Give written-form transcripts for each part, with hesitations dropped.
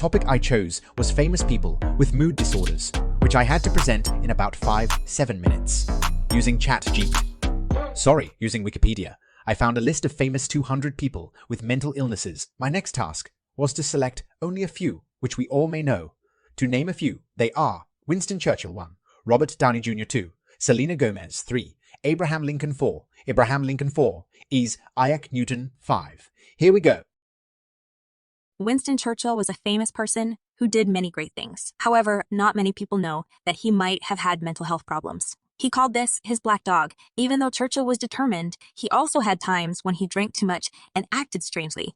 topic I chose was famous people with mood disorders, which I had to present in about 5-7 minutes, using using Wikipedia. I found a list of famous 200 people with mental illnesses. My next task was to select only a few, which we all may know. To name a few, they are Winston Churchill 1, Robert Downey Jr. 2, Selena Gomez 3, Abraham Lincoln 4, is Isaac Newton 5. Here we go. Winston Churchill was a famous person who did many great things. However, not many people know that he might have had mental health problems. He called this his black dog. Even though Churchill was determined, he also had times when he drank too much and acted strangely.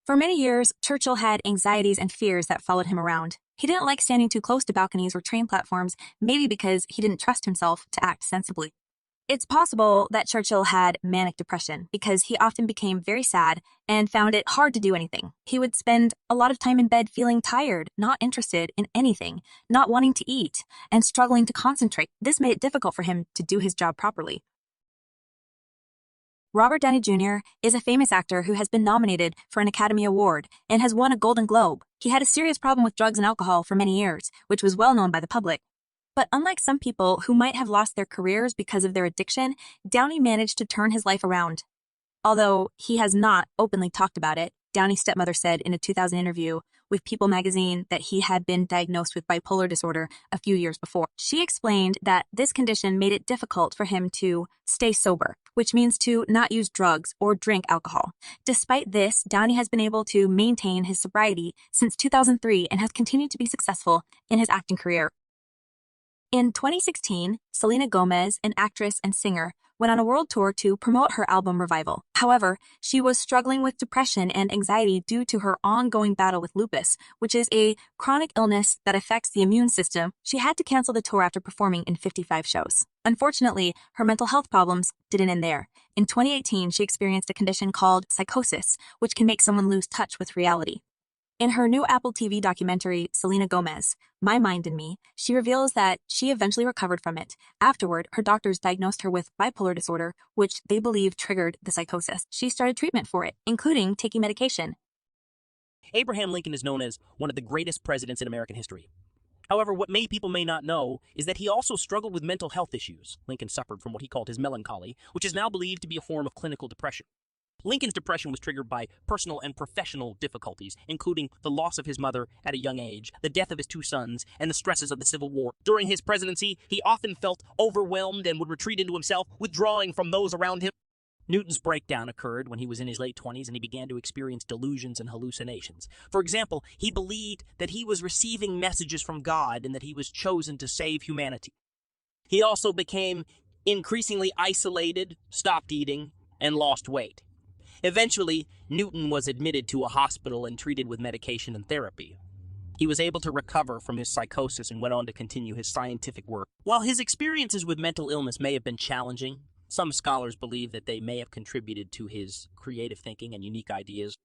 For many years, Churchill had anxieties and fears that followed him around. He didn't like standing too close to balconies or train platforms, maybe because he didn't trust himself to act sensibly. It's possible that Churchill had manic depression because he often became very sad and found it hard to do anything. He would spend a lot of time in bed feeling tired, not interested in anything, not wanting to eat, and struggling to concentrate. This made it difficult for him to do his job properly. Robert Downey Jr. is a famous actor who has been nominated for an Academy Award and has won a Golden Globe. He had a serious problem with drugs and alcohol for many years, which was well known by the public. But unlike some people who might have lost their careers because of their addiction, Downey managed to turn his life around. Although he has not openly talked about it, Downey's stepmother said in a 2000 interview with People magazine that he had been diagnosed with bipolar disorder a few years before. She explained that this condition made it difficult for him to stay sober, which means to not use drugs or drink alcohol. Despite this, Downey has been able to maintain his sobriety since 2003 and has continued to be successful in his acting career. In 2016, Selena Gomez, an actress and singer, went on a world tour to promote her album Revival. However, she was struggling with depression and anxiety due to her ongoing battle with lupus, which is a chronic illness that affects the immune system. She had to cancel the tour after performing in 55 shows. Unfortunately, her mental health problems didn't end there. In 2018, she experienced a condition called psychosis, which can make someone lose touch with reality. In her new Apple TV documentary, Selena Gomez, My Mind and Me, she reveals that she eventually recovered from it. Afterward, her doctors diagnosed her with bipolar disorder, which they believe triggered the psychosis. She started treatment for it, including taking medication. Abraham Lincoln is known as one of the greatest presidents in American history. However, what many people may not know is that he also struggled with mental health issues. Lincoln suffered from what he called his melancholy, which is now believed to be a form of clinical depression. Lincoln's depression was triggered by personal and professional difficulties, including the loss of his mother at a young age, the death of his two sons, and the stresses of the Civil War. During his presidency, he often felt overwhelmed and would retreat into himself, withdrawing from those around him. Newton's breakdown occurred when he was in his late 20s and he began to experience delusions and hallucinations. For example, he believed that he was receiving messages from God and that he was chosen to save humanity. He also became increasingly isolated, stopped eating, and lost weight. Eventually, Newton was admitted to a hospital and treated with medication and therapy. He was able to recover from his psychosis and went on to continue his scientific work. While his experiences with mental illness may have been challenging, some scholars believe that they may have contributed to his creative thinking and unique ideas.